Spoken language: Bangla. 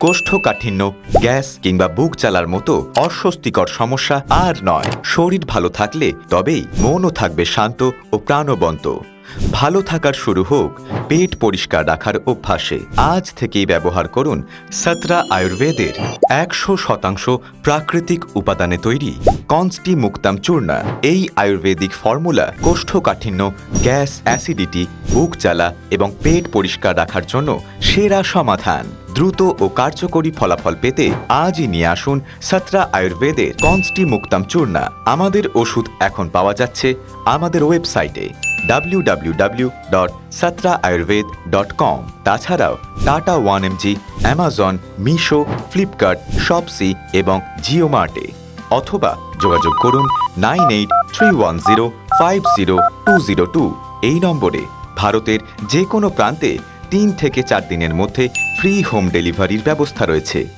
কোষ্ঠকাঠিন্য, গ্যাস কিংবা বুক জ্বালার মতো অস্বস্তিকর সমস্যা আর নয়। শরীর ভালো থাকলে তবেই মনও থাকবে শান্ত ও প্রাণবন্ত। ভালো থাকার শুরু হোক পেট পরিষ্কার রাখার অভ্যাসে। আজ থেকেই ব্যবহার করুন সতরা আয়ুর্বেদের 100% প্রাকৃতিক উপাদানে তৈরি কনস্টি মুক্তাম চূর্ণা। এই আয়ুর্বেদিক ফর্মুলা কোষ্ঠকাঠিন্য, গ্যাস, অ্যাসিডিটি, বুক জ্বালা এবং পেট পরিষ্কার রাখার জন্য সেরা সমাধান। দ্রুত ও কার্যকরী ফলাফল পেতে আজই নিয়ে আসুন সতরা আয়ুর্বেদের কনস্টি মুক্তাম চূর্ণা। আমাদের ওষুধ এখন পাওয়া যাচ্ছে আমাদের ওয়েবসাইটে www.satraayurved.com। তাছাড়াও tata 1mg, Amazon, Meesho, Flipkart, Shopsy এবং জিও মার্টে, অথবা যোগাযোগ করুন 9831050202 এই নম্বরে। ভারতের যে কোনো প্রান্তে 3 থেকে 4 দিনের মধ্যে ফ্রি হোম ডেলিভারির ব্যবস্থা রয়েছে।